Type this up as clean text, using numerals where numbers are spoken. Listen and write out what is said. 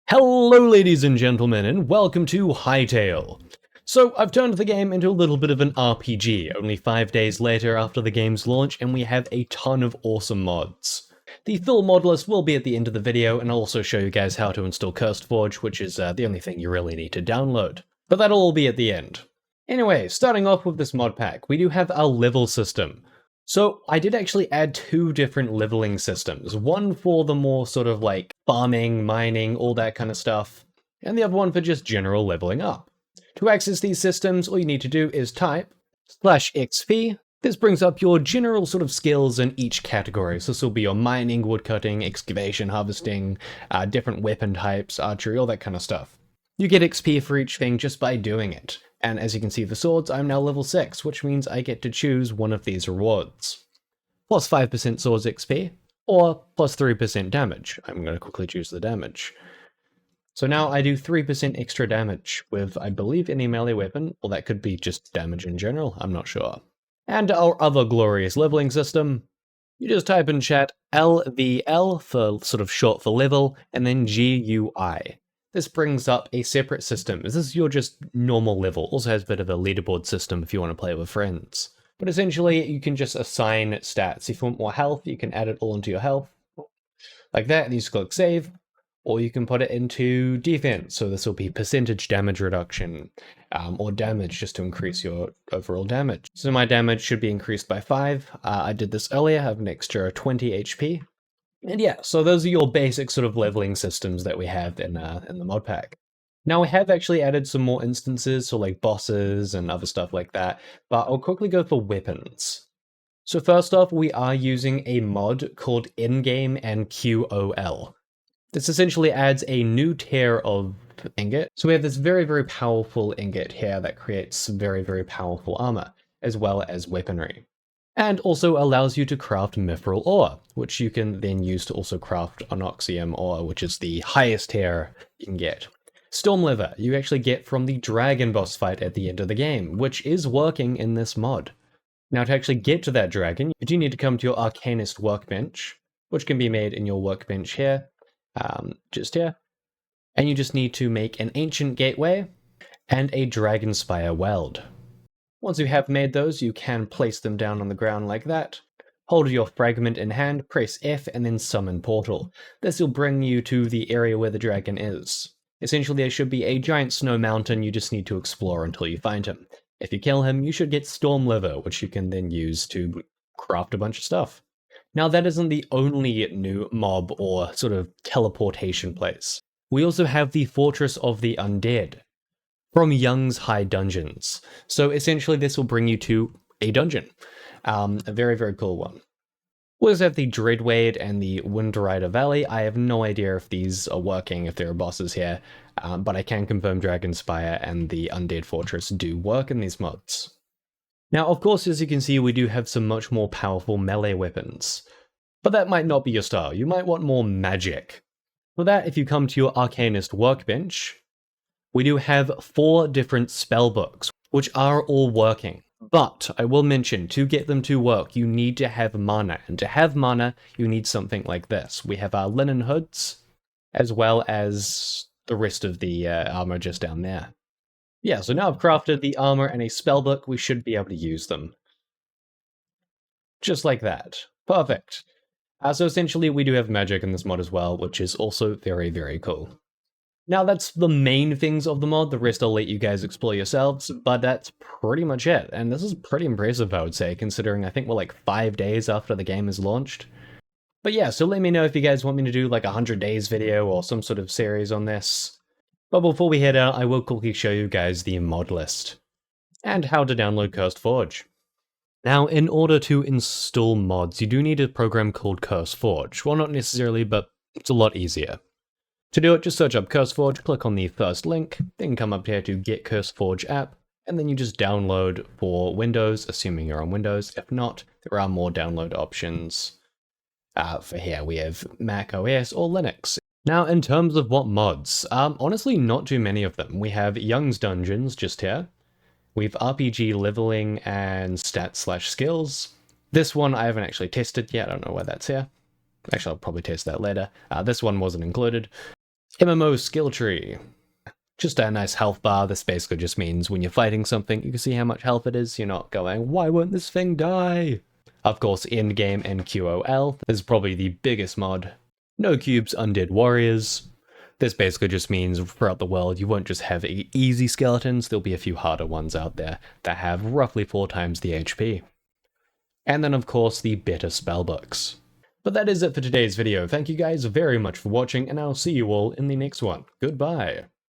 Hello ladies and gentlemen, and welcome to Hytale. So I've turned the game into a little bit of an RPG, only 5 days later after the game's launch, and we have a ton of awesome mods. The full mod list will be at the end of the video, and I'll also show you guys how to install CursedForge, which is the only thing you really need to download. But that'll all be at the end. Anyway, starting off with this mod pack, we do have our level system. So I did actually add two different leveling systems, one for the more sort of like farming, mining, all that kind of stuff, and the other one for just general leveling up. To access these systems, all you need to do is type /XP. This brings up your general sort of skills in each category. So this will be your mining, woodcutting, excavation, harvesting, different weapon types, archery, all that kind of stuff. You get XP for each thing just by doing it. And as you can see for swords, I'm now level 6, which means I get to choose one of these rewards. Plus 5% swords XP, or plus 3% damage. I'm going to quickly choose the damage. So now I do 3% extra damage with, I believe, any melee weapon, or that could be just damage in general, I'm not sure. And our other glorious leveling system, you just type in chat LVL for sort of short for level, and then GUI. This brings up a separate system. This is your just normal level. Also has a bit of a leaderboard system if you want to play with friends. But essentially, you can just assign stats. If you want more health, you can add it all into your health. Like that, and you just click save. Or you can put it into defense. So this will be percentage damage reduction, or damage just to increase your overall damage. So my damage should be increased by 5. I did this earlier, I have an extra 20 HP. And yeah, so those are your basic sort of leveling systems that we have in the mod pack. Now we have actually added some more instances, so like bosses and other stuff like that, but I'll quickly go for weapons. So first off, we are using a mod called Endgame and QOL. This essentially adds a new tier of ingot. So we have this very, very powerful ingot here that creates very, very powerful armor, as well as weaponry. And also allows you to craft mithril ore, which you can then use to also craft onyxium ore, which is the highest tier you can get. Storm lever, you actually get from the dragon boss fight at the end of the game, which is working in this mod. Now to actually get to that dragon, you do need to come to your arcanist workbench, which can be made in your workbench here, just here. And you just need to make an ancient gateway and a dragon spire weld. Once you have made those, you can place them down on the ground like that. Hold your fragment in hand, press F, and then summon portal. This will bring you to the area where the dragon is. Essentially, there should be a giant snow mountain, you just need to explore until you find him. If you kill him, you should get storm lever, which you can then use to craft a bunch of stuff. Now that isn't the only new mob or sort of teleportation place. We also have the Fortress of the Undead from Young's High Dungeons. So essentially this will bring you to a dungeon. A very, very cool one. We also have the Dreadwade and the Windrider Valley. I have no idea if these are working, if there are bosses here, but I can confirm Dragonspire and the Undead Fortress do work in these mods. Now, of course, as you can see, we do have some much more powerful melee weapons. But that might not be your style. You might want more magic. For that, if you come to your Arcanist workbench, we do have 4 different spellbooks, which are all working. But I will mention, to get them to work, you need to have mana. And to have mana, you need something like this. We have our linen hoods, as well as the rest of the armor just down there. Yeah, so now I've crafted the armor and a spellbook, we should be able to use them. Just like that. Perfect. So essentially, we do have magic in this mod as well, which is also very, very cool. Now that's the main things of the mod, the rest I'll let you guys explore yourselves, but that's pretty much it. And this is pretty impressive, I would say, considering I think we're like 5 days after the game is launched. But yeah, so let me know if you guys want me to do like a 100 days video or some sort of series on this. But before we head out, I will quickly show you guys the mod list and how to download CursedForge. Now, in order to install mods, you do need a program called CursedForge. Well, not necessarily, but it's a lot easier. To do it, just search up CursedForge, click on the first link, then come up here to Get CursedForge app, and then you just download for Windows, assuming you're on Windows. If not, there are more download options. For here, we have Mac OS or Linux. Now, in terms of what mods, honestly, not too many of them. We have Young's Dungeons just here. We have RPG leveling and stats/skills. This one I haven't actually tested yet, I don't know why that's here. Actually, I'll probably test that later. This one wasn't included. MMO skill tree. Just a nice health bar. This basically just means when you're fighting something, you can see how much health it is. You're not going, why won't this thing die? Of course, in-game NQOL. This is probably the biggest mod. No cubes, undead warriors. This basically just means throughout the world, you won't just have easy skeletons, there'll be a few harder ones out there that have roughly 4 times the HP. And then of course the better spellbooks. But that is it for today's video. Thank you guys very much for watching, and I'll see you all in the next one. Goodbye.